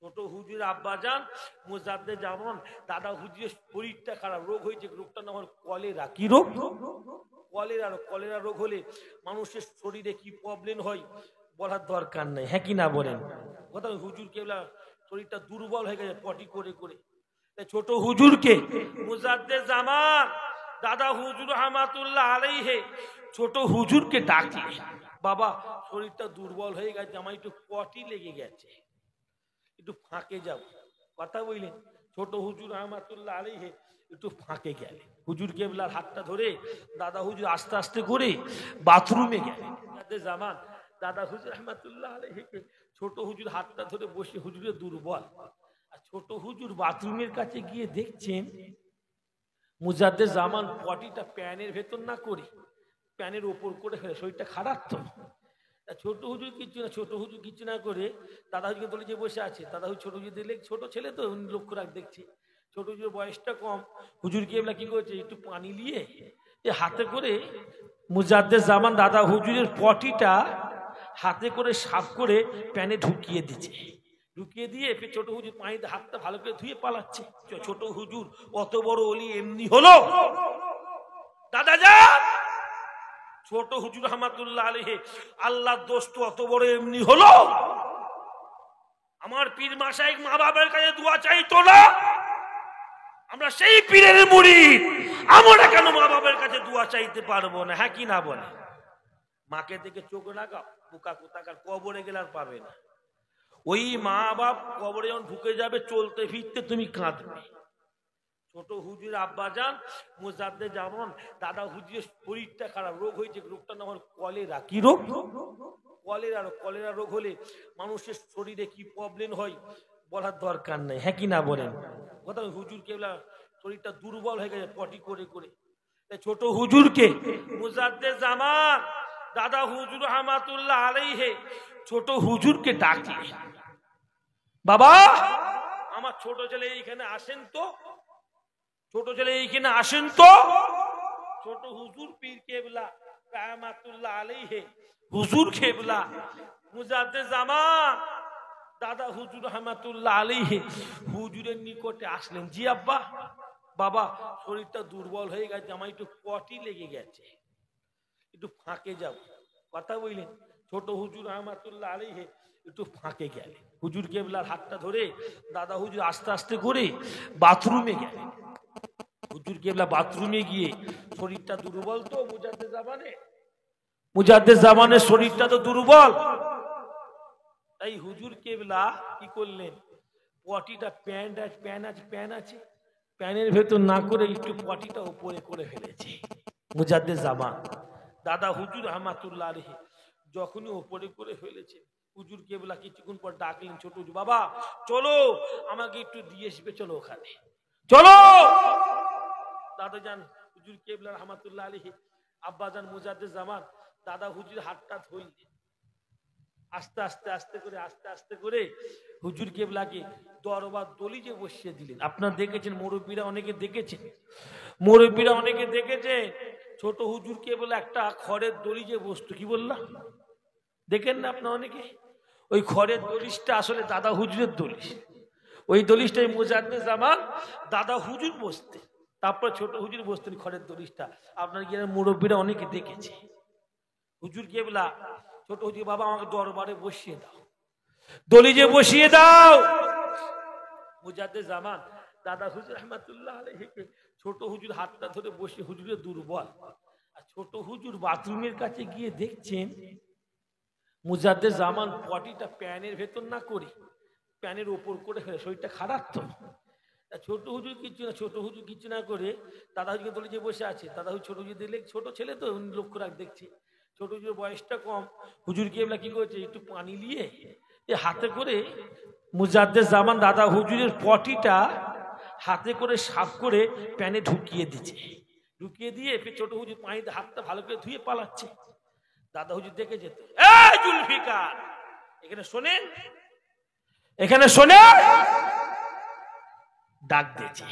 ছোট হুজুর আব্বাজান মুজাদ্দে জামান দাদা হুজুরের শরীরটা খারাপ, রোগ হয়েছে, রোগটার নাম হল কলেরা। কি রোগ? কলেরা। কলেরা রোগ হলে মানুষের শরীরে কি প্রবলেম হয় বলার দরকার নেই, হ্যাঁ কি না বলেন? কথা হুজুর কেবলা শরীরটা দুর্বল হয়ে গেছে পটি করে করে। ছোট হুজুরকে মুজাদ্দে জামান দাদা হুজুর রহমাতুল্লাহ আলাইহি ছোট হুজুরকে ডাকলে, বাবা শরীরটা দুর্বল হয়ে গেছে, আমার একটু পটি লেগে গেছে, একটু ফাঁকে যাব। কথা বললেন। ছোট হুজুর রহমাতুল্লাহ আলাইহি একটু ফাঁকে গেলে, হুজুর কেবলার হাতটা ধরে দাদা হুজুর আস্তে আস্তে করে বাথরুমে গেলেন। জামান দাদা হুজুর রহমাতুল্লাহ আলাইহিকে ছোট হুজুর হাতটা ধরে বসে, হুজুরের দুর্বল, আর ছোট হুজুর বাথরুমের কাছে গিয়ে দেখছেন মুজাদ্দে জামান পটিটা প্যানের ভেতর না করে প্যানের ওপর করে ফেলে, শরীরটা খারাপ তো। ছোট হুজুর কিচ্ছু না, ছোট হুজুর কিচ্ছু না করে দাদা হুজুরকে বলে যে বসে আছে। দাদা হুজুর ছোট হুজুর দেখলে, ছোট ছেলে তো লক্ষ্য রাখ দেখছি, ছোট হুজুর বয়সটা কম। হুজুর কি কি করছে, একটু পানি নিয়ে হাতে করে মুজাদ্দে জামান দাদা হুজুরের পটিটা হাতে করে সাফ করে প্যানে ঢুকিয়ে দিচ্ছে। ঢুকিয়ে দিয়ে ছোট হুজুর পানিতে হাতটা ভালো করে ধুয়ে পালাচ্ছে। ছোট হুজুর অত বড় অলি এমনি হলো দাদা যা। ছোট হুজুর রহমাতুল্লাহ আলাইহি আল্লাহর দোস্ত অত বড় এমনি হলো? আমার পীর মাশায়েখ মা বাবার কাছে দোয়া চাইতো না? আমরা সেই পীরের মুরিদ, আমরা কেন মা বাবার কাছে দোয়া চাইতে পারবো না, হ্যাঁ কি না বলে? মাকে দেখে চোখ লাগাও, বোকা কোথাকার, কবরে গেলে আর পাবে না। ওই মা বাপ কবরে যখন ঢুকে যাবে চলতে ফিরতে তুমি কাঁদবে। ছোট হুজুর আব্বাজান মুজাদ্দে জামান দাদা হুজুরের শরীরটা খারাপ, রোগ হয়েছে, রোগটার নাম হল কলেরা। কি রোগ? কলেরা। কলেরা রোগ হলে মানুষের শরীরে কি প্রবলেম হয় বলার দরকার নেই, হ্যাঁ কি না বলেন? কথা হুজুর কেবলা শরীরটা দুর্বল হয়ে গেছে পটি করে করে। ছোট হুজুরকে মুজাদ্দে জামান দাদা হুজুর রহমাতুল্লাহ আলাইহি ছোট হুজুরকে ডাকলে, বাবা আমার ছোট ছেলে এইখানে আসেন তো, ছোট ছেলে এইখানে আসেন তো। ছোট হুজুর পীর কেবলা রহমাতুল্লাহ আলাইহি হুজুর কেবলা মুজাদ্দে জামান দাদা হুজুর রহমাতুল্লাহ আলাইহি হুজুরের নিকটে আসলেন। জি আব্বা। বাবা শরীরটা দুর্বল হয়ে গেছে, আমার একটু পটি লেগে গেছে, একটু ফাঁকে যাব। কথা বললেন। ছোট হুজুর রহমাতুল্লাহ আলাইহি একটু ফাঁকে গেলে, হুজুর কেবলার হাতটা ধরে দাদা হুজুর আস্তে আস্তে করে বাথরুমে গেলেন। হুজুর কেবলা বাথরুমে গিয়ে, শরীরটা দুর্বল তো মুজাদ্দে জামানের শরীরটা তো দুর্বল, তাই হুজুর কেবলা কি করলেন, পটিটা প্যান আছে প্যানের ভেতর না করে একটু পটিটা উপরে করে ফেলেছে। মুজাদ্দে জামান দাদা হুজুর রহমাতুল্লাহ আলাইহি যখনই উপরে করে ফেলেছে, হুজুর কেবলা কিছুক্ষণ পর ডাকলেন, ছোট হুজুর বাবা চলো আমাকে একটু দিয়ে আসবে, চলো ওখানে চলো। দাদা যান হুজুর কেবলা রহমাতুল্লাহ আলাইহি আব্বাজান মুজাদ্দে জামান দাদা হুজুর হাতটা ধরলেন, আস্তে আস্তে করে হুজুর কেবলাকে দরবার দলিজে বসিয়ে দিলেন। আপনারা দেখেছেন, মুরব্বীরা অনেকে দেখেছেন, ছোট হুজুর কেবলা একটা খড়ের দলিজে বসতো। কি বললাম? দেখেন না আপনারা অনেকে? ওই খড়ের দলিজটা আসলে দাদা হুজুরের দলিজ। ওই দলিজটাই মুজাদ্দে জামান দাদা হুজুর বসতেন, তারপর ছোট হুজুর বসতেন খড়ের দলিজটা। আপনার গিয়ে মুরব্বীরা অনেকে দেখেছে। হুজুর কেবলা ছোট হুজুর বাবা আমাকে দরবারে বসিয়ে দাও, দলিজে বসিয়ে দাও। মুজাদ্দে জামান দাদা হুজুর রহমাতুল্লাহ আলাইহিকে ছোট হুজুর হাতটা ধরে বসে, হুজুরের দুর্বল, আর ছোট হুজুর বাথরুমের কাছে গিয়ে দেখছেন মুজাদ্দে জামান পটিটা প্যানের ভেতর না করে প্যানের ওপর করে ফেলে, শরীরটা খারাপ তো। ছোট হুজুর কিচ্ছু না করে দাদা হুজুরকে বলে যে বসে আছে। দাদা হুজুর ছোট হুজুর দেখলে, ছোট ছেলে তো লক্ষ্য রাখ দেখছি, ছোট হুজুর বয়সটা কম। হুজুর কি করছে, একটু পানি নিয়ে হাতে করে মুজাদ্দে জামান দাদা হুজুরের পটিটা হাতে করে সাফ করে প্যানে ঢুকিয়ে দিচ্ছে। ঢুকিয়ে দিয়ে ছোট হুজুর পানিতে হাতটা ভালো করে ধুয়ে পালাচ্ছে। দাদা হুজুর দেখে যেত, এই জুলফিকার এখানে শোনেন ডাক দিয়েছে।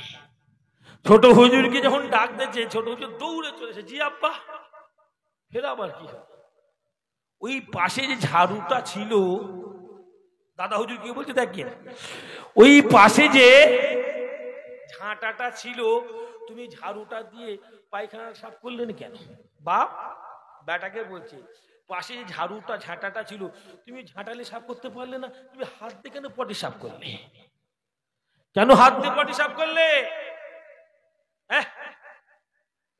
ছোট হুজুরকে যখন ডাক দিয়েছে, ছোট হুজুর দৌড়ে চলেছে। জি আব্বা। ফের আবার কি হয়, ওই পাশে যে ঝাড়ুটা ছিল দাদা হুজুর কি বলছে দেখেন, ওই পাশে যে ঝাঁটাটা ছিল তুমি ঝাড়ুটা দিয়ে পায়খানা সাফ করলেন কেন? বাপ বেটাকে বলছে পাশে যে ঝাড়ুটা ঝাঁটাটা ছিল তুমি ঝাঁটালে সাফ করতে পারলে না, তুমি হাত দিয়ে কেন পটি সাফ করলে? কেন হাত দিয়ে পটি সাফ করলে? হ্যাঁ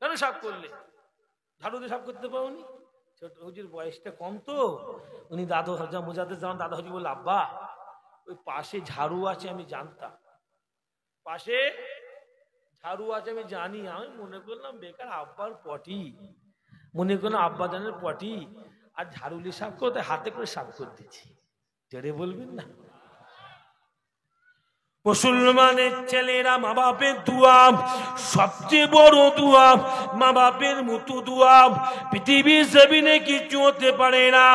কেন সাফ করলে? ঝাড়ু দিয়ে সাফ করতে পারোনি? ছোট হুজুর বয়সটা কম তো, উনি দাদু হজা মোজাতে যান, দাদা হুজুর বলল আব্বা ওই পাশে ঝাড়ু আছে আমি জানতাম, পাশে ঝাড়ু আছে আমি জানি, আমি মনে করলাম বেকার আব্বার পটি, মনে করলাম আব্বা জানের পটি আর ঝাড়ুলি সাফ করতে হাতে করে সাফ করে দিচ্ছি। জোরে বলবেন না? মুসলমানের ছেলেরা মা বাপের দোয়া সবচেয়ে বড় দোয়া, মা বাপের মতো দোয়া পৃথিবীর জমিনে কিছু হতে পারে না।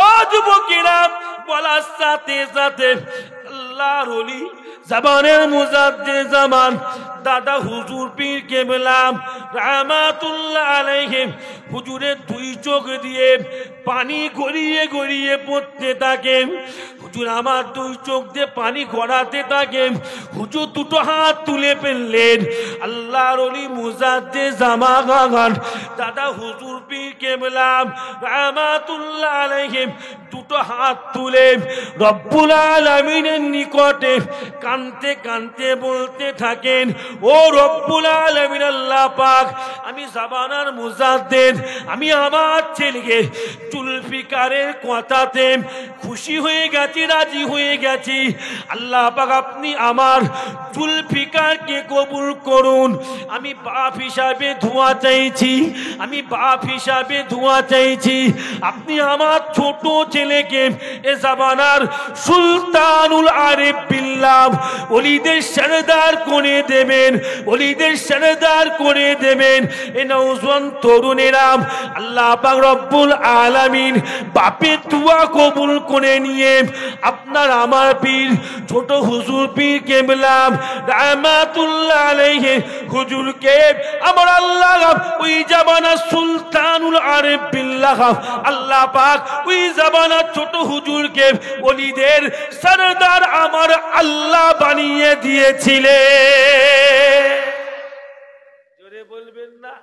ও যুবকেরা বলার সাথে সাথে আল্লাহর ওলি জামানের মুজাদ্দিদ জামান দাদা হুজুর পীর কেবলা রাহমাতুল্লাহ আলাইহি হুজুরের দুই চোখ দিয়ে পানি গড়িয়ে গড়িয়ে পড়তে থাকে। হুজুর আমার দুই চোখ দিয়ে পানি গড়াতে থাকে। হুজুর দুটো হাত তুলে ফেললেন। আল্লাহর ওলি মুজাদ্দিদ জামান দাদা হুজুর পীর কেবলা রাহমাতুল্লাহ আলাইহি দুটো হাত তুলে রব্বুল আলামিনের নিকটে কাঁদতে কাঁদতে বলতে থাকেন, ও রব্বুল আলামিন আল্লাহ পাক, আমি জামানার মুজাদ্দিদ আমি আমার ছেলেকে জুলফিকারের কথাতে খুশি হয়ে গেছি, রাজি হয়ে গেছি। আল্লাহ পাক আপনি আমার জুলফিকারকে কবুল করুন। আমি বাপ হিসাবে দোয়া চাইছি, আমি বাপ হিসাবে দোয়া চাইছি। আপনি আমার ছোট ছেলেকে এ জামানার সুলতানুল আরিফ বিল্লাহ ওলিদের সরদার করে দেবেন, ওলিদের সরদার করে দেবেন। এ নওজোয়ান তরুণেরা আল্লাহ পাক রব্বুল আলামিন বাপের দোয়া কবুল করে নিয়ে আপনার আমার পীর ছোট হুজুর পীর কেবলা রাহমাতুল্লাহ আলাইহি হুজুরকে আমার আল্লাহ ওই জামানার সুলতানুল আরিফ বিল্লাহ আল্লাহ পাক ওই জামানার ছোট হুজুরকে ওলিদের সরদার আমার আল্লাহ বানিয়ে দিয়েছিলেন। জোরে বলবেন না?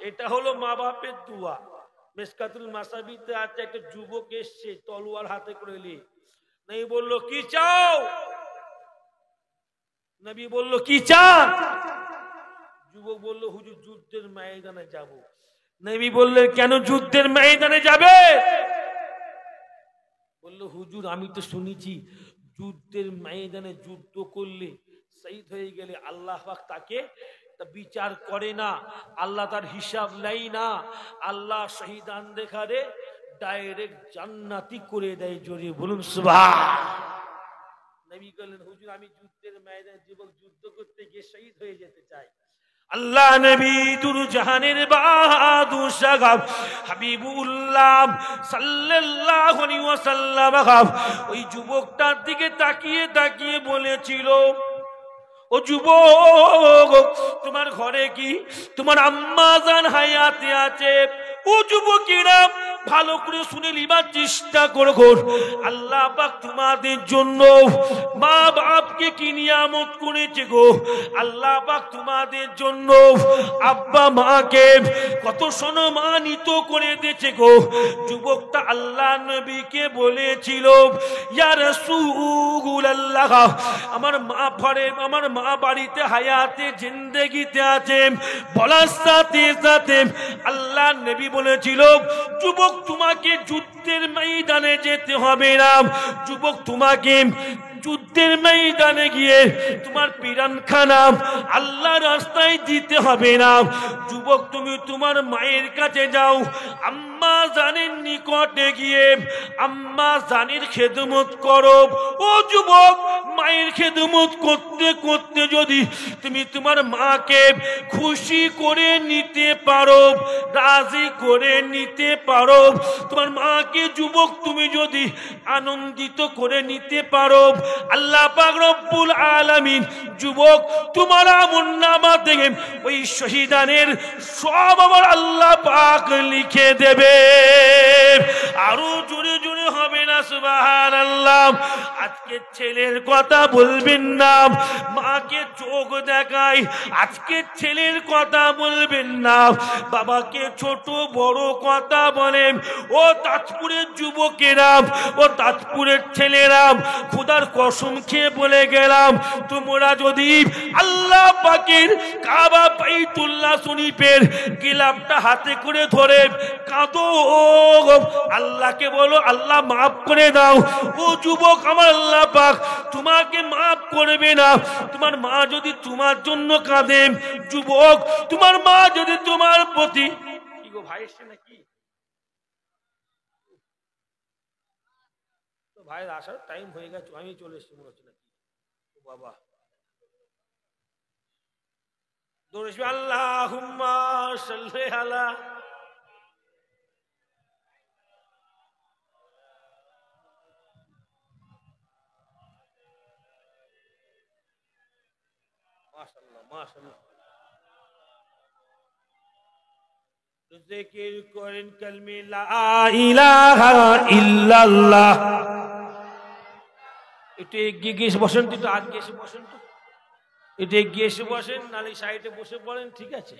এটা হলো মা বাপের দোয়া। মিশকাতুল মাসাবিতে আছে একটা যুবক এসছে তলোয়ার হাতে করে নিয়ে, নবী বলল কি চাও? নবী বলল কি চান? যুবক বলল হুজুর যুদ্ধের ময়দানে যাব। নবী বললেন কেন যুদ্ধের ময়দানে যাবে? বলল হুজুর আমি তো শুনেছি যুদ্ধের ময়দানে যুদ্ধ করলে শহীদ হয়ে গেলে আল্লাহ পাক তাকে বিচার করে না, আল্লাহ তার হিসাব নেয় না, আল্লাহ শহীদান দেখারে ডাইরেক্ট জান্নাতি করে দেয়। জোরে বলুন সুবহান। নবী বললেন হুজুর আমি যুদ্ধের ময়দানে যুবক যুদ্ধ করতে গিয়ে শহীদ হয়ে যেতে চাই। আল্লাহ নবী দুরজাহানের বাহাদুর সাহাব হাবিবুল্লাহ সাল্লাল্লাহু আলাইহি ওয়াসাল্লাম ওই যুবকটার দিকে তাকিয়ে তাকিয়ে বলেছিল, ও যুবক তোমার ঘরে কি তোমার আম্মা জান হায়াতে আছে? ও যুবকেরা ভালো করে শুনে লিবার চেষ্টা করো। আল্লাহ পাক তোমাদের জন্য মা বাপকে কি নিয়ামত করেছে গো। আল্লাহ পাক তোমাদের জন্য আব্বা মাকে কত সম্মানিত করে দিয়েছে গো। যুবকটা আল্লাহ নবীকে বলেছিল, ইয়া রাসূলুল্লাহ আমার মা ঘরে আমার মা বাড়িতে হায়াতে জিন্দেগিতে আছে। বলার সাথে সাথে আল্লাহ নবী বলেছিল, যুবক তোমাকে যুদ্ধের ময়দানে যেতে হবে না, যুবক তোমাকে যুদ্ধের ময়দানে গিয়ে তোমার পিরানখানা আল্লাহ রাস্তায় দিতে হবে না। যুবক তুমি তোমার মায়ের কাছে যাও, আম্মা জানের নিকটে গিয়ে আম্মা জানের খেদমত করো। ও যুবক মায়ের খেদমত করতে করতে যদি তুমি তোমার মাকে খুশি করে নিতে পারো, রাজি করে নিতে পারো, তোমার মাকে যুবক তুমি যদি আনন্দিত করে নিতে পারো, আল্লাহ পাক রব্বুল আলামিন যুবক তোমার আমলনামা থেকে ওই শহীদানের সব আমার আল্লাহ পাক লিখে দেবে। আরো জোরে জোরে হবে না সুবহানাল্লাহ। আজকে ছেলের কথা বলবেন না, মাকে চোখ দেখায়। আজকে ছেলের কথা বলবেন না, বাবাকে ছোট বড় কথা বলেন। ও তাজপুরের যুবকেরা, ও তাজপুরের ছেলেরা, খোদার কসম খেয়ে বলে গেলাম, তোমরা যদি আল্লাহ পাকের কাবা বাইতুল্লাহ শরীফের গিলাফটা হাতে করে ধরে কাঁদো, আল্লাহকে বলো আল্লাহ মাফ করে দাও। ও যুবক, আমার আল্লাহ পাক তোমাকে মাফ করবে না। তোমার মা যদি তোমার জন্য কাঁদে, যুবক, তোমার মা যদি তোমার প্রতি, কি গো ভাই এসছে নাকি? তো ভাইয়ের আসার টাইম হয়ে গেছে, আমি চলে এসেছি মনে হচ্ছে নাকি? বাবা দৌড়েছি, আল্লাহুম্মা সাল্লি আলা। মাশাআল্লাহ মাশাআল্লাহ। জিকির করেন কালমে লা ইলাহা ইল্লাল্লাহ। একটু এগিয়ে গিয়ে বসেন, একটু আগে এসে বসেন, তো একটু এগিয়ে এসে বসেন, নালে সাইডে বসে পড়েন, ঠিক আছে?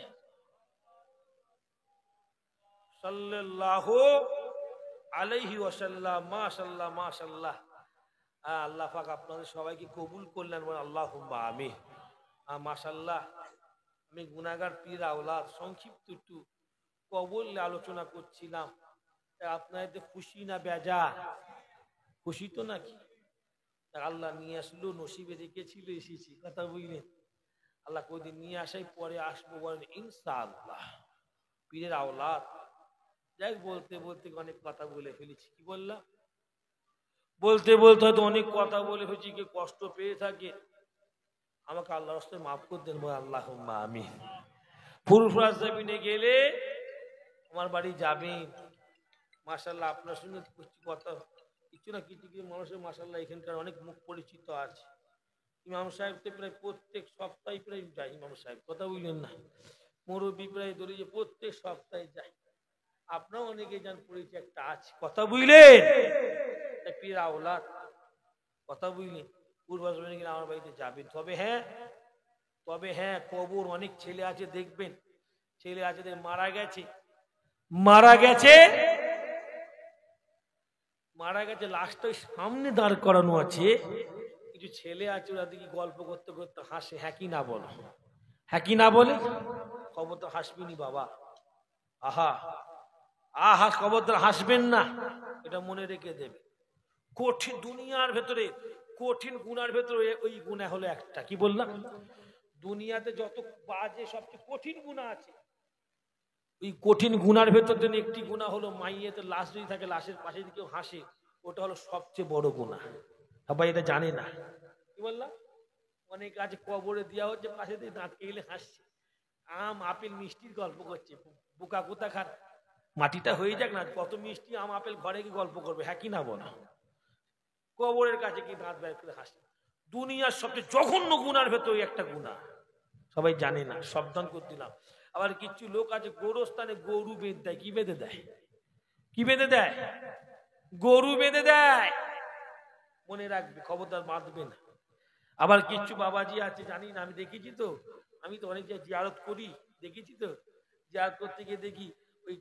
সাল্লাল্লাহু আলাইহি ওয়াসাল্লাম। মাশাআল্লাহ মাশাআল্লাহ। আল্লাহ পাক আপনাদের সবাইকে কবুল করলেন, আল্লাহুম্মা আমিন। মাশাআল্লাহ। আমি গুনাহগার পীর আওলাদ সংক্ষিপ্ত একটু কবর আলোচনা করছিলাম। আপনাদের খুশি না বেজার? খুশি তো নাকি? আল্লাহ নিয়ে আসলো, নসিবে রেখেছিল, এসেছি, কথা বুঝলেন? আল্লাহ কোনদিন নিয়ে আসাই পরে আসবো বলেন ইনশাআল্লাহ। পীরের আওলাদ যাই বলতে বলতে অনেক কথা বলে ফেলেছি। কি বললাম? বলতে বলতে হয়তো অনেক কথা বলে ফেলেছি। কে কষ্ট পেয়ে থাকে আমাকে আল্লাহর রাস্তায় মাফ করে দেন, বলে আল্লাহুম্মা আমিন। ফুরফুরা জমিনে গেলে আমার বাড়ি যাবেন, মাশাআল্লাহ। আপনার সঙ্গে কথা কিছু না কিছু কিছু মানুষের মাশাআল্লাহ এখানকার অনেক মুখ পরিচিত আছে। ইমাম সাহেবকে প্রায় প্রত্যেক সপ্তাহে প্রায় যাই, ইমাম সাহেব, কথা বুঝলেন না? মুরব্বী প্রায় ধরি যে প্রত্যেক সপ্তাহে যাই। আপনারা অনেকে যান, পরিচয় একটা আছে, কথা বুঝলেন? পীর আওলাদ, কথা বুঝলেন? পূর্বাশ্রমে গেলে আমার বাড়িতে যাবেন। তবে হ্যাঁ কবর অনেক ছেলে আছে, দেখবেন ছেলে আছে মারা গেছে, লাশটা সামনে দাঁড় করানো আছে। কিছু ছেলে আছে ওরা দেখি গল্প করতে করতে হাসে। হ্যাঁ কি না বলো? হ্যাঁ কি না বলে? খবর তো হাসবেনি বাবা। আহা খবর তো হাসবেন না, এটা মনে রেখে দেবে। কঠিন দুনিয়ার ভেতরে, কঠিন গুনার ভেতরে ওই গুনাহ হলো একটা। কি বললাম? দুনিয়াতে যত বাজে সবচেয়ে কঠিন গুনাহ আছে, ওই কঠিন গুনার ভেতর থেকে একটি গুনাহ হলো মাইয়েতে লাশ যদি থাকে, লাশের পাশে যদি কেউ হাসে, ওটা হলো সবচেয়ে বড় গুনাহ। সবাই এটা জানে না। কি বললাম? অনেক আছে কবরে দেওয়া হচ্ছে, পাশে দিয়ে দাঁত কেলে হাসছে, আম আপেল মিষ্টির গল্প করছে। বোকা কোথা খার, মাটিটা হয়ে যাক না, কত মিষ্টি আম আপেল ঘরে কি গল্প করবে? হ্যাঁ কি না বলো? কবরের কাছে কি দাঁত বের করে হাসে। দুনিয়ার সবচেয়ে জঘন্য গুনার ভেতর একটা গুনাহ, সবাই জানে না, সাবধান করে দিলাম। আবার কিছু লোক আছে গোরস্থানে গরু বেঁধে দেয়। কি বেঁধে দেয়? কি বেঁধে দেয়? গরু বেঁধে দেয়। মনে রাখবে, খবরদার বাঁধবে না। আবার কিছু বাবাজি আছে, জানি না, আমি দেখেছি তো, আমি তো অনেক জায়গায় জিয়ারত করি, দেখেছি তো, জিয়ারত করতে গিয়ে দেখি ওই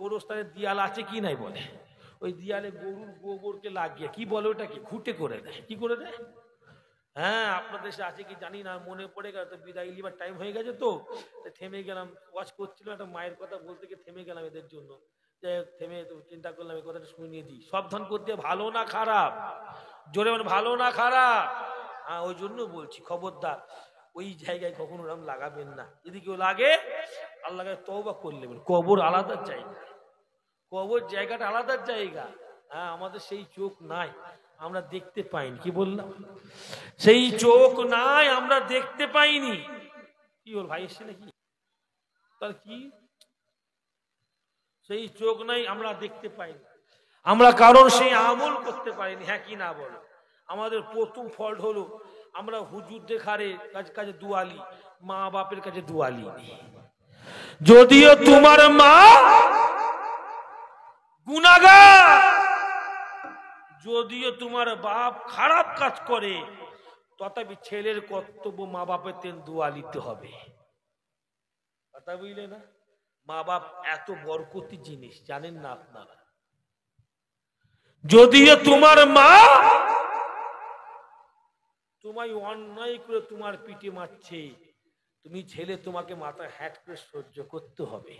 গোরস্থানের দিয়াল আছে কি নাই বলে, ওই দিয়ালে গরুর গোবরকে লাগিয়ে, কি বলে ওটাকে, ঘুটে করে দেয়। কি করে দেয়? হ্যাঁ, আপনার দেশে আছে কি জানি না, মনে পড়ে গেল তো, বিদায় লিবার টাইম হয়ে গেছে তো থেমে গেলাম। ওয়াজ করছিলাম, একটা মায়ের কথা বলতে গিয়ে থেমে গেলাম এদের জন্য। থেমে চিন্তা করলাম এই কথাটা শুনিয়ে দিই। সাবধান করতে, ভালো না খারাপ, জোরে মানে ভালো না খারাপ। হ্যাঁ, ওই জন্য বলছি খবরদার ওই জায়গায় কখনো নাম লাগাবেন না। যদি কেউ লাগে আল্লাহকে তওবা করলে, কবর আলাদা জায়গা, কবর জায়গাটা আলাদা জায়গা। হ্যাঁ, আমাদের সেই চোখ নাই, আমরা দেখতে পাইনি। কি বললাম? সেই চোখ নাই, আমরা দেখতে পাইনি। কি ওর ভাই এসছে নাকি? তার কি সেই চোখ নাই, আমরা দেখতে পাইনি, আমরা কারণ সেই আমল করতে পারিনি। হ্যাঁ কি না বলো? আমাদের প্রথম ফল্ট হলো আমরা হুজুরদের কাছে দুয়ালি, মা বাপের কাছে দুয়ালি। যদিও তোমার মা গুনাহগার, যদিও তোমার বাপ খারাপ কাজ করে, তথাপি ছেলের কর্তব্য মা বাপের দোয়া নিতে হবে। কথা বুঝলে না? মা বাপ এত বরকতি জিনিস, জানেন না আপনারা? যদিও তোমার মা তোমায় অন্যায় করে তোমার পিঠে মারছে, তুমি ছেলে, তোমাকে মাথায় হ্যাট করে সহ্য করতে হবে।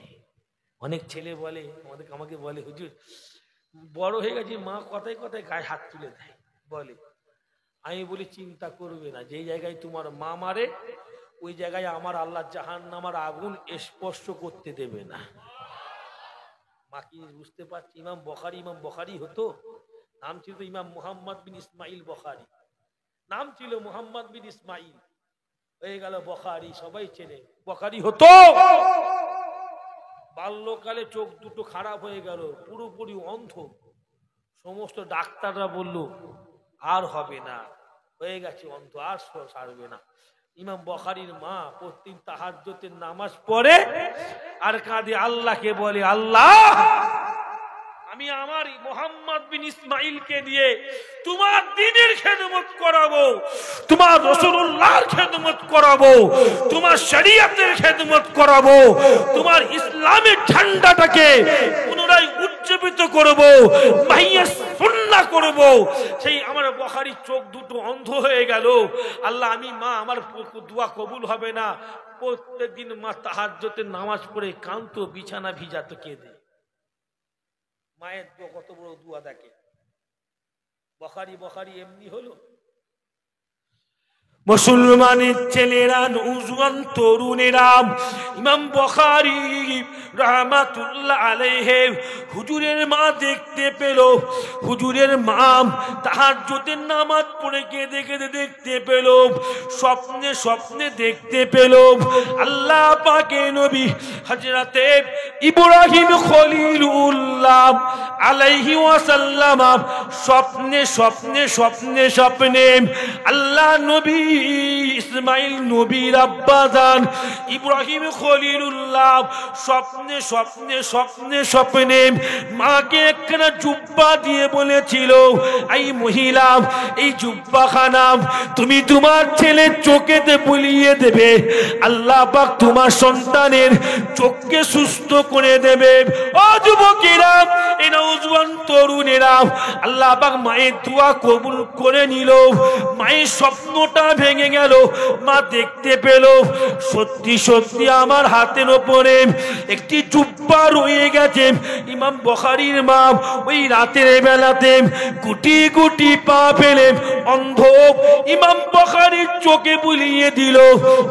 অনেক ছেলে বলে, আমাকে বলে, হুজুর বড় হয়ে গেছে, মা কথায় কথায় গায়ে হাত তুলে দেয়, বলে। আমি বলি চিন্তা করবে না, যে জায়গায় তোমার মা মারে ওই জায়গায় আমার আল্লাহ জাহান্নামের আগুন স্পর্শ করতে দেবে না। মা কি বুঝতে পারছি? ইমাম বখারি হতো, নাম ছিল ইমাম মুহাম্মদ বিন ইসমাইল বখারি, নাম ছিল মুহাম্মদ বিন ইসমাইল, হয়ে গেল বখারি, সবাই চেনে। বখারি হতো, বাল্যকালে চোখ দুটো খারাপ হয়ে গেল, পুরোপুরি অন্ধ। সমস্ত ডাক্তাররা বলল আর হবে না, হয়ে গেছে অন্ধ, আর সারবে না। ইমাম বখারির মা প্রতিদিন তাহাজ্জুদের নামাজ পড়ে আর কাঁদে, আল্লাহকে বলে, আল্লাহ আমি আমার মুহাম্মদ বিন ইসমাইলকে দিয়ে তোমার দ্বীনের খেদমত করাবো, তোমার রাসূলুল্লাহর খেদমত করাবো, তোমার শরীয়তের খেদমত করাবো, তোমার ইসলামের ঝান্ডাটাকে পুনরায় উজ্জীবিত করবো, মাইয়া সুন্নাহ করবো। সেই আমার বখারি চোখ দুটো অন্ধ হয়ে গেল। আল্লাহ, আমি মা আমার দোয়া কবুল হবে না, প্রত্যেকদিন মা তাহাজ্জুদের নামাজ পড়ে কাঁদতো, বিছানা ভিজাতো, কেঁদে। মায়ের দোয়া কত বড় দোয়া দেখে। বখারি এমনি হলো। মুসলমানের ছেলেরা, নওজোয়ান তরুণেরা, ইমাম বখারি রাহমাতুল্লাহ আলাইহি হুজুরের মা দেখতে পেল, হুজুরের মা তাহাজ্জুদের নামাজ পড়ে কেঁদে কেঁদে দেখতে পেল, স্বপ্নে দেখতে পেল আল্লাহ পাকের নবী হযরতে ইব্রাহিম খলিলুল্লাহ আলাইহি ওয়াসাল্লাম স্বপ্নে আল্লাহ নবী ইসমাইল নবীর আব্বাজান ইব্রাহিম খলিলুল্লাহ স্বপ্নে মাকে একখানা জুব্বা দিয়ে বলেছিল, এই মহিলা, এই জুব্বাখানা তুমি তোমার ছেলের চোখেতে বুলিয়ে দেবে, আল্লাহ পাক তোমার সন্তানের চোখকে সুস্থ করে দেবে। ও যুবকেরা, এই নওজোয়ান তরুণেরা, আল্লাহ পাক মায়ের দোয়া কবুল করে নিল। মায়ের স্বপ্নটা ভেঙে গেল, মা দেখতে পেল সত্যি আমার হাতের ওপরে একটি জুব্বা রয়ে গেছে। ইমাম বখারির মা ওই রাতের বেলাতে গুটি গুটি পা ফেলে অন্ধ ইমাম বখারির চোখে বুলিয়ে দিল।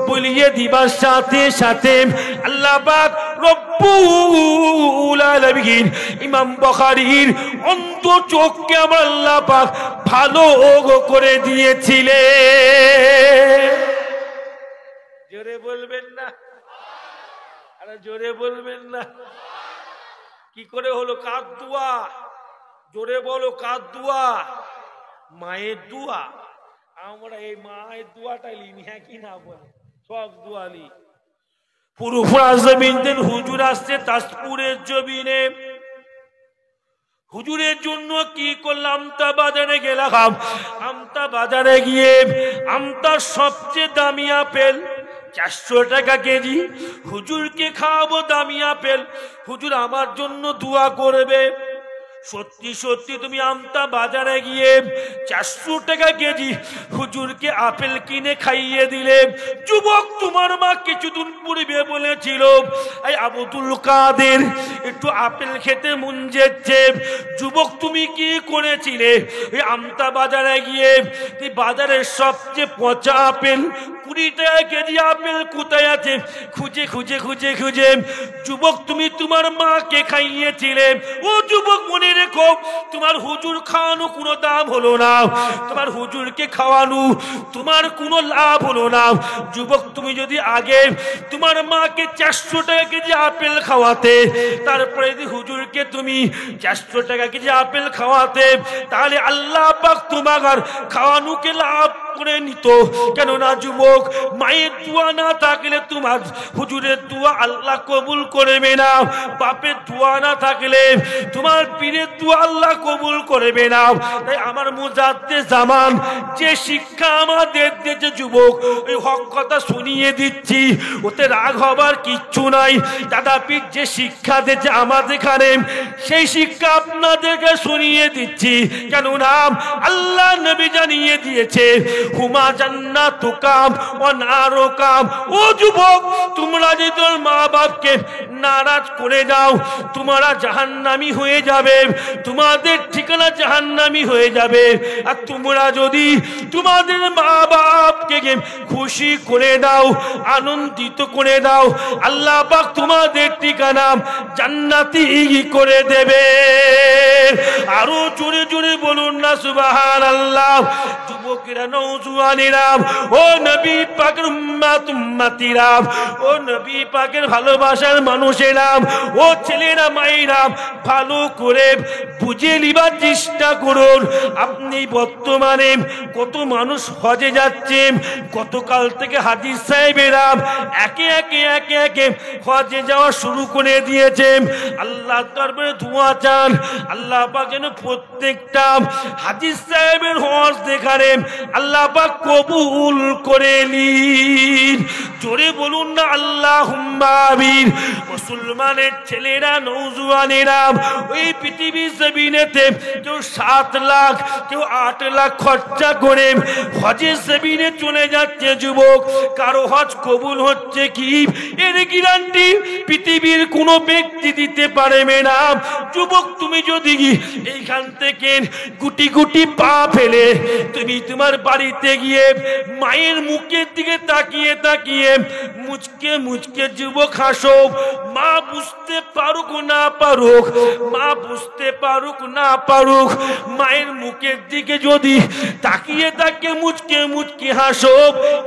বুলিয়ে দিবার সাথে সাথে আল্লাহ পাক রব্বুল আলামিন ইমাম বখারির অন্ধ চোখকে আমার আল্লাহ পাক ভালো করে দিয়েছিলেন। জোরে বলবেন না? আরে জোরে বলবেন না? কি করে হলো? কার দোয়া? জোরে বলো, কার দোয়া? মায়ের দোয়া। আমরা এই মায়ের দোয়াটাই লিনি, হ্যাঁ কি না বলে, সব দোয়ালি। পুরুফুরা জমিনের হুজুর আসছে তাজপুরের জমিনে। হুজুরের জন্য কি করলাম? আমতা বাজারে গেলাম। আমতা বাজারে গিয়ে আমতার সবচেয়ে দামি আপেল 400 টাকা কেজি। হুজুরকে খাওয়াবো দামি আপেল, হুজুর আমার জন্য দোয়া করবে। সত্যি তুমি আমতা বাজারে গিয়ে 400 টাকা কেজি হুজুরকে আপেল কিনে খাইয়ে দিলে। যুবক, তোমার মা কিছুদিন পূর্বে বলেছিল, এই আব্দুল কাদের একটু আপেল খেতে মন যাচ্ছে। যুবক, তুমি কি করেছিলে? এই আমতা বাজারে গিয়ে তুই বাজারের সবচেয়ে পচা আপেল 20 টাকা কেজি আপেল কোথায় আছে খুঁজে যুবক তুমি তোমার মাকে খাইয়েছিলে। ও যুবক, মনে রেখো, তোমার হুজুর খাওয়ানো কোনো দাম হলো না, তোমার হুজুরকে খাওয়ানো তোমার কোনো লাভ হলো না। যুবক, তুমি যদি আগে তোমার মাকে 400 টাকা কেজি আপেল খাওয়াতে, তারপরে যদি হুজুরকে তুমি 400 টাকা কেজি আপেল খাওয়াতে, তাহলে আল্লাহ পাক তোমার খাওয়ানোকে লাভ করে নিত। কেননা যুবক, যুবক, মায়ের দোয়া না থাকলে তোমার হুজুরের দোয়া আল্লাহ কবুল করবে না, বাপের দোয়া না থাকলে তোমার পীরের দোয়া আল্লাহ কবুল করবে না। তাই আমার মুজাদ্দিদ জামান যে শিক্ষা আমাদের দিয়েছে যুবক, ওই হক কথা শুনিয়ে দিচ্ছি, ওতে রাগ হবার কিচ্ছু নাই। দাদা পীর যে শিক্ষা দিয়েছে আমাদের এখানে, সেই শিক্ষা আপনাদেরকে শুনিয়ে দিচ্ছি। কেননা আল্লাহ নবী জানিয়ে দিয়েছে, হুমা জান্নাতুকাম ওয়া নারুকাম। ও যুবক, তোমরা যদি তোর মা বাপকে নারাজ করে দাও, তোমরা জাহান্নামী হয়ে যাবে, তোমাদের ঠিকানা জাহান্নামী হয়ে যাবে। আর তোমরা যদি তোমাদের মা বাপকে খুশি করে দাও, আনন্দিত করে দাও, আল্লাহ পাক তোমাদের ঠিকানা জান্নাতি করে দেবে। আরো জোরে জোরে বলুন না সুবহানাল্লাহ। যুবকেরা, নওজোয়ানেরা, ও নবী পাকের উম্মতিরা, ও নবী পাকের ভালোবাসার মানুষেরা, ও ছেলেরা মায়েরা, ভালো করে বুঝে নিবার চেষ্টা করুন। আপনি বর্তমানে কত মানুষ হজে যাচ্ছে, গতকাল থেকে হাজী সাহেবেরা একে একে একে একে হজে যাওয়া শুরু করে দিয়েছে। আল্লাহ দরবারে দোয়া চান, আল্লাহ পাক যেন প্রত্যেকটা হাজী সাহেবের হজ দেখারে আল্লাহ পাক কবুল করে নিন। জোরে বলুন না আল্লাহুম্মা আমিন। মুসলমানের ছেলেরা, নওজোয়ানেরা, ওই পৃথিবীর জমিনেতে কেউ 7 লাখ, কেউ 8 লাখ খরচা করে হজের জমিনে চলে যাচ্ছে যুবক। কারো হজ কবুল হচ্ছে কি, এর গ্যারান্টি পৃথিবীর কোনো ব্যক্তি দিতে পারবে না। যুবক, তুমি যদি এইখান থেকে গুটি গুটি পা ফেলে তুমি তোমার বাড়িতে গিয়ে মায়ের মুখের দিকে তাকিয়ে তাকিয়ে মুচকে মুচকে যুবক হাসো, মা বুঝতে পারুক না পারুক, মা বুঝতে পারুক না পারুক, মায়ের মুখের দিকে যদি তাকিয়ে তাকিয়ে মুচকে মুচকে হাসো,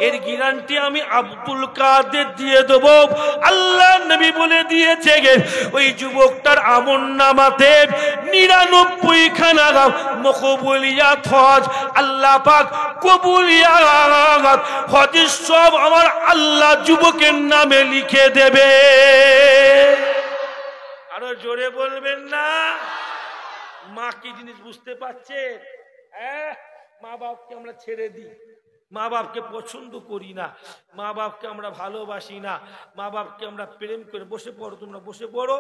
এর গ্যারান্টি আমি আব্দুল কাদের দিয়ে দেব। আল্লাহ নবী বলে দিয়েছে, ওই যুবকটার আমলনামাতে 99 খানা মকবুলিয়াত হজ আল্লাহ পাক কবুলিয়াত হজের সব আমার আল্লাহ যুবকের নামে লিখে দেবে। আরো জোরে বলবেন না? মা কি জিনিস বুঝতে পারছে? মা বাপকে আমরা ছেড়ে দিই, মা বাপকে পছন্দ করি না, মা বাপকে আমরা ভালোবাসি না, মা বাপকে আমরা প্রেম করে। বসে পড়ো, তোমরা বসে পড়ো,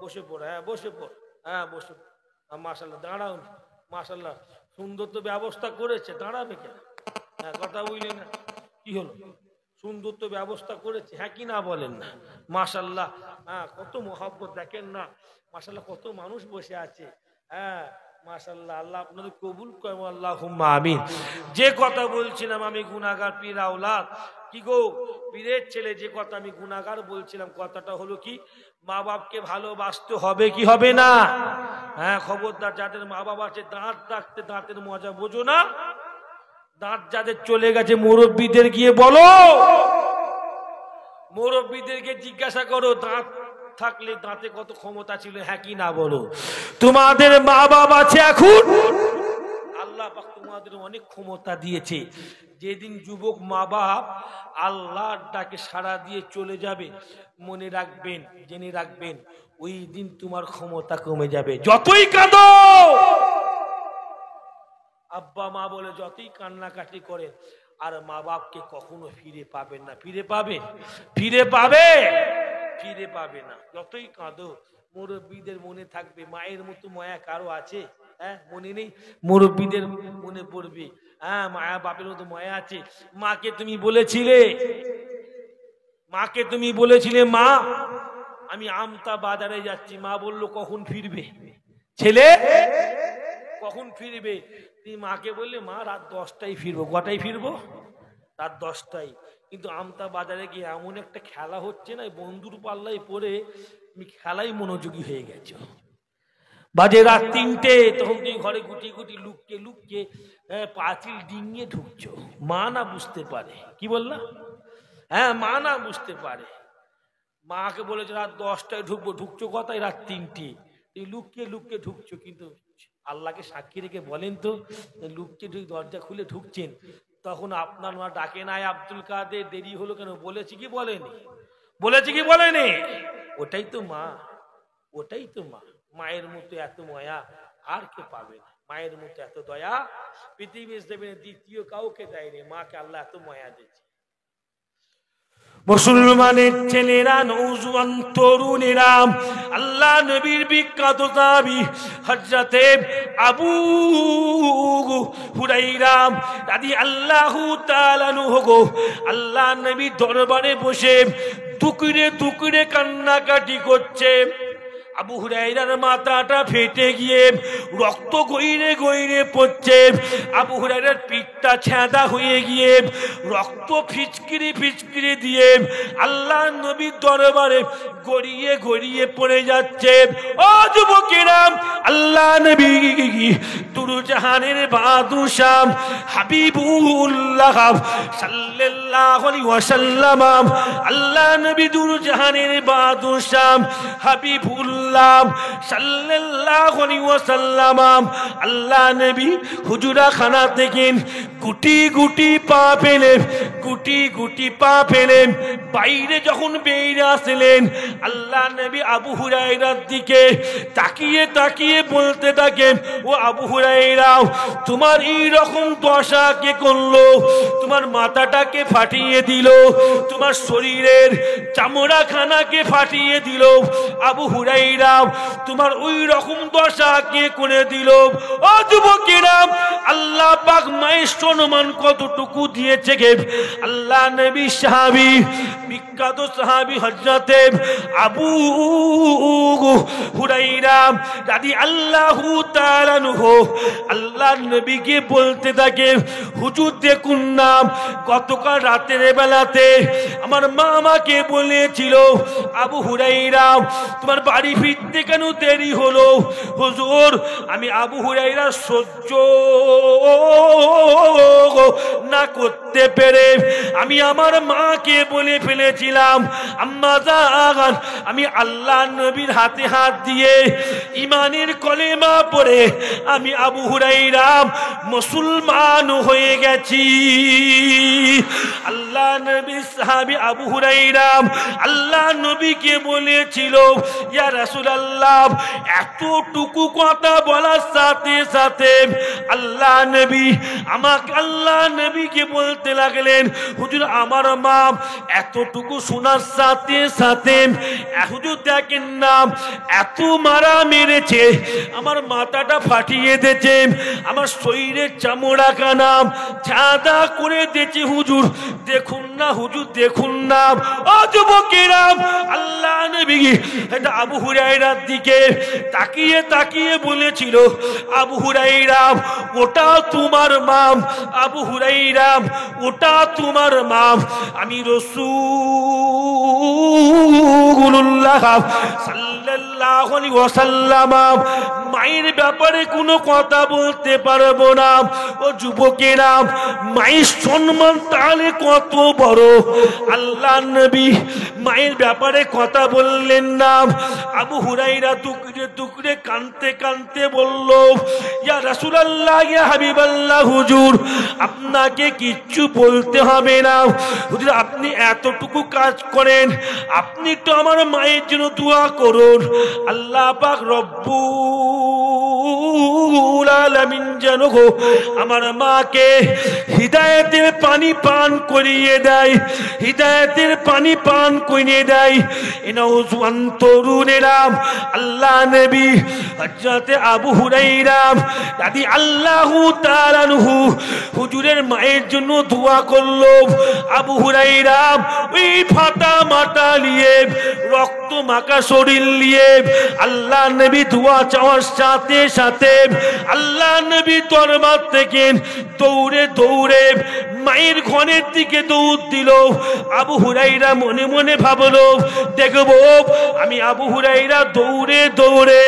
বসে পড়ো, হ্যাঁ বসে পড়ো, হ্যাঁ বসে। মাশাআল্লাহ, দাঁড়াও, মাশাআল্লাহ, সুন্দর তো ব্যবস্থা করেছে, দাঁড়াবে কেন? হ্যাঁ, কথা বুঝলেন না? কি হলো? সুন্দর তো ব্যবস্থা করেছে, হ্যাঁ কি না বলেন না? মাশাআল্লাহ, হ্যাঁ, কত মহব্বত দেখেন না, মাশাআল্লাহ, কত মানুষ বসে আছে। হ্যাঁ মাশাআল্লাহ, আল্লাহ আপনাদের কবুল করেন, আল্লাহুম্মা আমিন। যে কথা বলছিলাম আমি, গুনাহগার পীর আওলাদ, কি গো পীরের ছেলে, যে কথা আমি গুনাহগার বলছিলাম, কথাটা হলো কি, মা বাপকে ভালোবাসতে হবে কি হবে না? হ্যাঁ, খবরদার, যাদের মা বাবা আছে দাঁত রাখতে, দাঁতের মজা বোঝো না। দাঁত যাদের চলে গেছে মুরব্বীদের গিয়ে বলো, মুরব্বীদেরকে জিজ্ঞাসা করো দাঁত থাকলে দাঁতে কত ক্ষমতা ছিল, হ্যাঁ কি না বলো। তোমাদের মা বাবা আছে এখন, আল্লাহ পাক তোমাদের অনেক ক্ষমতা দিয়েছে। যেদিন যুবক মা বাপ আল্লাহর ডাকে সাড়া দিয়ে চলে যাবে, মনে রাখবেন, জেনে রাখবেন, ওই দিন তোমার ক্ষমতা কমে যাবে। যতই কাঁদো, আব্বা মা বলে যতই কান্নাকাটি করেন, আর মা বাপকে কখনো ফিরে পাবেন না। ফিরে পাবে? ফিরে পাবে? ফিরে পাবে না। যতই কাঁদো, মুরব্বীদের মনে থাকবে, মায়ের মতো মায়া কারো আছে? হ্যাঁ, মনে নেই? মুরব্বীদের মনে পড়বে, হ্যাঁ মায়া বাপের মতো মায়া আছে। মাকে তুমি বলেছিলে, মাকে তুমি বলেছিলে, মা আমি আমতা বাজারে যাচ্ছি, মা বললো কখন ফিরবে? ছেলে কখন ফিরবে? তুমি মাকে বললে, মা রাত 10টায় ফিরবো। কটায় ফিরবো? রাত 10টায়। কিন্তু আমতা বাজারে গিয়ে এমন একটা খেলা হচ্ছে না, বন্ধুর পাল্লায় পড়ে তুমি খেলাই মনোযোগী হয়ে গেছো। বাজে রাত 3টে, তখন তুমি ঘরে গুটি গুটি লুকিয়ে লুকিয়ে পাঁচিল ডিঙিয়ে ঢুকছো। মা না বুঝতে পারে, কি বললা? হ্যাঁ, মা না বুঝতে পারে। মাকে বলেছে রাত 10টায় ঢুকবো, ঢুকছো কথায় রাত 3টে। তুমি লুকিয়ে লুকিয়ে ঢুকছো, কিন্তু আল্লাহকে সাক্ষী রেখে বলেন তো, লুকিয়ে ঢুকে দরজা খুলে ঢুকছেন, তখন আপনার মা ডাকে নাই আব্দুল কাদের, দেরি হলো কেন? বলেছি কি বলেনি? বলেছি কি বলেনি? ওটাই তো মা, ওটাই তো মা। মায়ের মতো এত মায়া আর কে পাবে না? মায়ের মতো এত দয়া পৃথিবীর দেবেন দ্বিতীয় কাউকে দেয়নি। মাকে আল্লাহ এত মায়া দিয়েছে। মুসলমানের ছেলেরা, নওজোয়ান তরুণেরা, আল্লাহ নবীর বিখ্যাত সাহাবী হযরতে আবু হুরায়রা রাদিয়াল্লাহু তাআলা আনহু আল্লাহ নবীর দরবারে বসে টুকরে টুকরে কান্নাকাটি করছে। আবু হুরায়রার মাথাটা ফেটে গিয়ে রক্ত গইরে গইরে পড়ছে। আবু হুরায়রার পিঠটা ছেঁদা হয়ে গিয়ে রক্ত ফিচকিরি ফিচকিরি দিয়ে আল্লাহ নবীর দরবারে গড়িয়ে গড়িয়ে পড়ে যাচ্ছে। ও যুবকেরা, আল্লাহ নবী দুরজাহানের বাদশাহ হাবিবুল্লাহ সাল্লাল্লাহু আলাইহি ওয়াসাল্লাম, আল্লাহ নবী দুরজাহানের বাদশাহ হাবিবুল্লাহ সাল্লাল্লাহু আলাইহি ওয়াসাল্লাম, আল্লাহ নবী হুজুরা খানা থেকে গুটি গুটি পা ফেলে গুটি গুটি পা ফেলে বাইরে যখন বেরিয়ে আসলেন, আল্লাহ নবী আবু হুরায়রার দিকে তাকিয়ে তাকিয়ে বলতে থাকে, ও আবু হুরায়রা, তোমার এই রকম দশা কে করলো? তোমার মাথাটাকে ফাটিয়ে দিল, তোমার শরীরের চামড়া খানাকে ফাটিয়ে দিল। আবু হুরায়রা, তোমার ওই রকম দশা কে করে দিল? ও যুবকেরা, আল্লাহ পাক মায়ের সম্মান কতটুকু দিয়েছে গে। আল্লাহ নবী সাহাবী, বিখ্যাত সাহাবী হযরতে আবু হুরায়রা রাদিয়াল্লাহু তাআলা আনহু আল্লাহ নবীকে বলতে থাকে, হুজুর দেখুন না, গতকাল রাতের বেলাতে আমার মা আমাকে বলেছিল, আবু হুরায়রা, তোমার বাড়ি ফিরতে কেন দেরি হলো? হুজুর, আমি আবু হুরায়রা সহ্য না করতে পেরে আমি আমার মাকে বলে ফেলেছিলাম, আম্মা জান, আমি আল্লাহ নবীর হাতে হাত দিয়ে ঈমানের কলেমা পড়ে আমি আবু হুরায়রা মুসলমান হয়ে গেছি। আল্লাহ নবী সাহাবী আবু হুরায়রা আল্লাহ নবীকে বলেছিল, ইয়া রাসূলুল্লাহ, এতটুকু কথা বলার সাথে সাথে আল্লাহ নবী নবীকে বলতে লাগলেন, হুজুর, আমার মা এতটুকু শোনার সাথে সাথে হুজুর দেখেন না, এত মারা মেরেছে, আমার মাথাটা ফাটিয়ে দিয়েছে, আমার শরীরের চামড়া কানা ঝাঁদা করে দিয়েছে। হুজুর দেখুন না, হুজুর দেখুন না। ও যুবকেরা, আল্লাহ নবী এটা আবু হুরায়রার দিকে তাকিয়ে তাকিয়ে বলেছিল, আবু হুরায়রা, ওটা তোমার মা। আবু হুরায়রা, ওটা তোমার মা। আমি রাসূলুল্লাহ সাল্লাল্লাহু আলাইহি ওয়াসাল্লাম মায়ের ব্যাপারে কোনো কথা বলতে পারবো না। ও যুবকেরা, মায়ের সম্মান তাহলে কত বড়। আল্লাহ নবী মায়ের ব্যাপারে কথা বললেন না। আবু হুরায়রা টুকরে টুকরে কাঁদতে কাঁদতে বলল, ইয়া রাসূলুল্লাহ, ইয়া হাবিবাল্লাহ, হুজুর আপনাকে কিচ্ছু বলতে হবে না। হুজুর আপনি এতটুকু কাজ করেন, আপনি তো আমার মায়ের জন্য দোয়া করুন, আল্লাহ পাক রব্বুল আলামিন যেন আমার মাকে হিদায়াতের পানি পান করিয়ে দেয়, হিদায়াতের পানি পান করিয়ে দেয়। নওজোয়ান তরুণেরা, আল্লাহ নবী হযরতে আবু হুরায়রা রাদিয়াল্লাহু তাআলা আনহু হুজুরের মায়ের জন্য দোয়া করলো। আবু হুরায়রা ওই ফাটা মাটা নিয়ে, রক্ত মাখা শরীর নিয়ে আল্লাহ নবী দোয়া চাওয়ার সাথে সাথে আল্লাহ নবী দরবার থেকে দৌড়ে দৌড়ে মায়ের ঘরের দিকে দৌড় দিল। আবু হুরায়রা মনে মনে ভাবলো, দেখবো আমি আবু হুরায়রা দৌড়ে দৌড়ে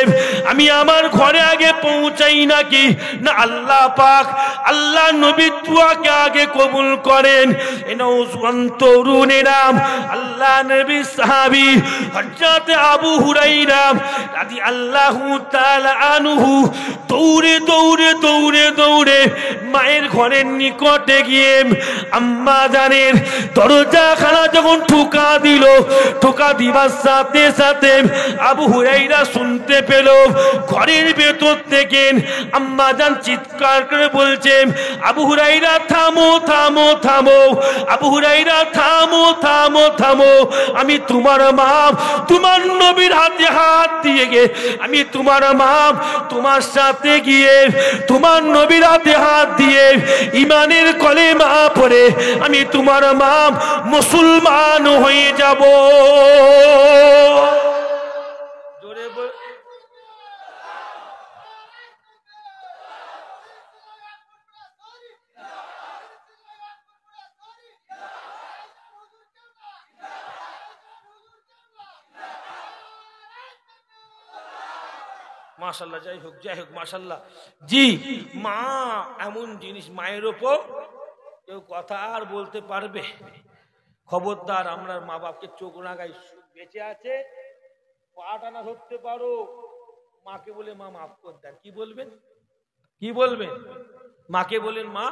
আমি আমার ঘরে আগে পৌঁছাই নাকি না আল্লাহ পাক আল্লাহ নবীর দোয়াকে আগে কবুল করেন। নওজোয়ান তরুণেরা, আল্লাহ নবী সাহাবী হযরত আবু হুরায়রা রাদিয়াল্লাহু তাআলা আনহু দৌড়ে দৌড়ে দৌড়ে দৌড়ে মায়ের ঘরের নিকটে গিয়ে আম্মা জানের দরজাখানা যখন ঠোকা দিল, ঠোকা দিবার সাথে সাথে আবু হুরায়রা শুনতে পেল ঘরের ভেতর থেকে আম্মা জান চিৎকার করে বলছে, আবু হুরায়রা থামো থামো থামো, আবু হুরায়রা থামো থামো থামো, আমি তোমার মা, তোমার নবীর হাতে হাত দিয়ে গে আমি তোমার মা, তোমার সাথে গিয়ে তোমার নবীর হাতে হাত দিয়ে ইমানের কলেমা পড়ে আমি তোমার মা মুসলমান হয়ে যাব। জোরে বল। মাশাআল্লাহ, যাই হোক যাই হোক, মাশাআল্লাহ। জি, মা এমন জিনিস, মায়ের ওপর কেউ কথা আর বলতে পারবে? খবরদার, আমরা মা বাপকে চোখ রাগাই, বেঁচে আছে পাটা না ধরতে পারো, মাকে বলে মা মাফ করে দেন। কি বলবেন? কি বলবেন? মাকে বলেন মা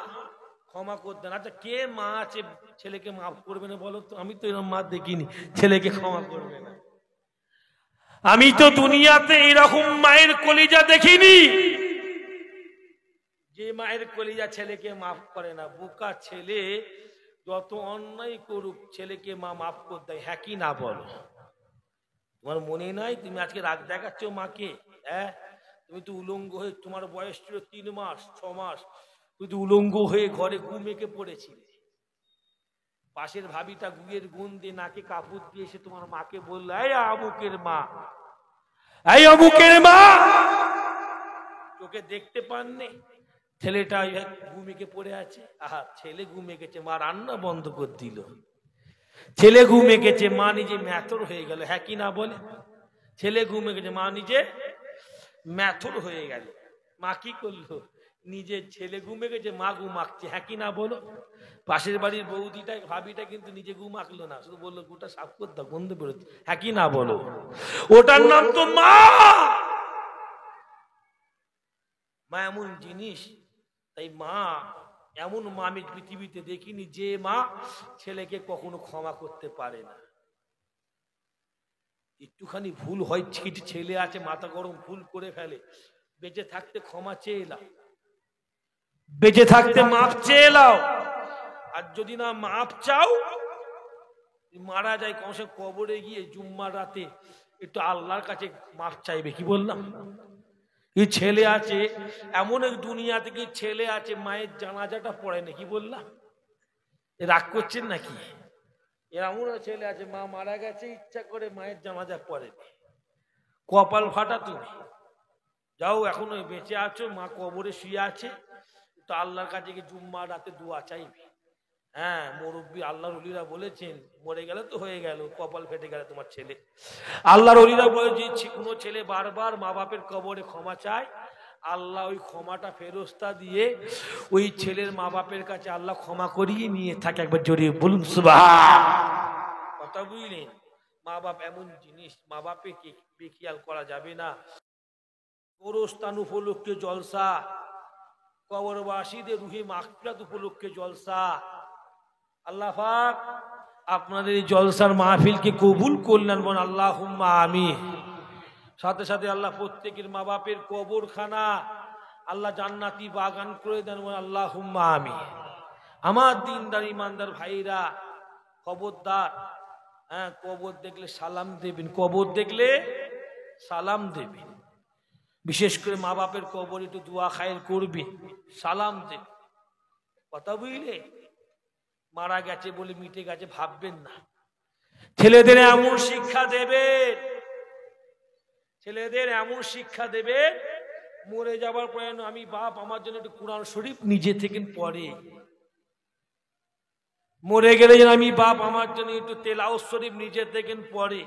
ক্ষমা করে দেন। আচ্ছা, কে মা আছে ছেলেকে মাফ করবে না বলো তো? আমি তো এরকম মা দেখিনি ছেলেকে ক্ষমা করবে না। আমি তো দুনিয়াতে এরকম মায়ের কলিজা দেখিনি যে মায়ের কলিজা ছেলেকে মাফ করে না। বোকা ছেলে যত অন্যায় করুক ছেলেকে মা মাফ করে দেয়। হ্যাঁ কি না বলো? তোমার মনে নাই তুমি আজকে রাগ দেখাচ্ছ মাকে? হ্যাঁ, তুমি তো উলঙ্গ হয়ে, তোমার বয়স ছিল 3 মাস 6 মাস, তুই তো উলঙ্গ হয়ে ঘরে গু মেখে পড়েছিলে। পাশের ভাবিটা গুয়ের গুণ দিয়ে নাকে কাপড় দিয়ে এসে তোমার মাকে বললো, এই অমুকের মা, এই অমুকের মা, তোকে দেখতে পাননি? ছেলেটা গু মেখে পড়ে আছে। আহা, ছেলে গু মেখেছে, মা রান্না বন্ধ করে দিল। ছেলে ঘু মেখেছে, মা নিজে ম্যাথর হয়ে গেল। হ্যাঁ কি না বলে? ছেলে ঘু মেখেছে, মা নিজে ম্যাথর হয়ে গেল। মা কি করলো? নিজের ছেলে ঘু মেখেছে, মা ঘু মাখছে। হ্যাঁ কি না বলো? পাশের বাড়ির বৌদিটা ভাবিটা কিন্তু নিজে ঘু মাখলো না, শুধু বললো গুটা সাফ করে দাও, গন্ধ বেরোচ্ছে। হ্যাঁ কি না বলো? ওটার নাম তো মা। মা এমন জিনিস, তাই মা এমন মা আমি পৃথিবীতে দেখিনি যে মা ছেলেকে কখনো ক্ষমা করতে পারে না। একটুখানি ভুল হয়, ছিট ছেলে আছে মাথা গরম, ভুল করে ফেলে, বেঁচে থাকতে ক্ষমা চেয়ে নাও, বেঁচে থাকতে মাপ চেয়ে নাও। আর যদি না মাপ চাও, মারা যায়, কমসে কবরে গিয়ে জুম্মার রাতে একটু আল্লাহর কাছে মাপ চাইবে। কি বললাম? এই ছেলে আছে, এমন এক দুনিয়া থেকে ছেলে আছে মায়ের জানাজাটা পড়ে না। কি বললাম? রাগ করছেন নাকি? এমন ছেলে আছে মা মারা গেছে, ইচ্ছা করে মায়ের জানাজা পড়ে। কপাল ফাটা তুমি। যাও, এখনো বেঁচে আছো, মা কবরে শুয়ে আছে, তো আল্লাহর কাছে গিয়ে জুম্মার রাতে দোয়া চাইবে। হ্যাঁ, মুরব্বী আল্লাহর ওলিরা বলেছেন, মরে গেলে তো হয়ে গেল, কপাল ফেটে গেলে তোমার ছেলে। আল্লাহর ওলিরা বলেছে কোনো ছেলে বারবার মা বাপের কবরে ক্ষমা চায়, আল্লাহ ওই ক্ষমাটা ফেরস্তা দিয়ে ওই ছেলের মা বাপের কাছে আল্লাহ ক্ষমা করিয়ে নিয়ে থাকে। একবার জড়িয়ে বলুন সুবহান। কথা বুঝলেন? মা বাপ এমন জিনিস, মা বাপে বেখেয়াল করা যাবে না। গোরস্থান উপলক্ষে জলসা, কবরবাসীদের রুহে মাগফিরাত উপলক্ষে জলসা। আল্লাহ পাক আপনাদের এই জলসার মাহফিলকে কবুল করলেন, বল আল্লাহুম্মা আমিন। সাথে সাথে আল্লাহ প্রত্যেকের মা বাপের কবরখানা আল্লাহ জান্নাতি বাগান করে দেন, বল আল্লাহুম্মা আমিন। আমার দিনদার ইমানদার ভাইরা, খবরদার, হ্যাঁ, কবর দেখলে সালাম দেবেন, কবর দেখলে সালাম দেবেন। বিশেষ করে মা বাপের কবর একটু দোয়া খায়ের করবে, সালাম দেবে। কথা বুঝলে? মারা গেছে বলে মিটে গেছে ভাববেন না। ছেলেদের এমন শিক্ষা দেবে, ছেলেদের এমন শিক্ষা দেবে, মরে যাবার পরে আমি বাপ আমার জন্য একটু কোরআন শরীফ নিজে থেকে পড়ে। মরে গেলে যেন আমি বাপ আমার জন্য একটু তেলাওয়াত শরীফ নিজে থেকে পড়ে।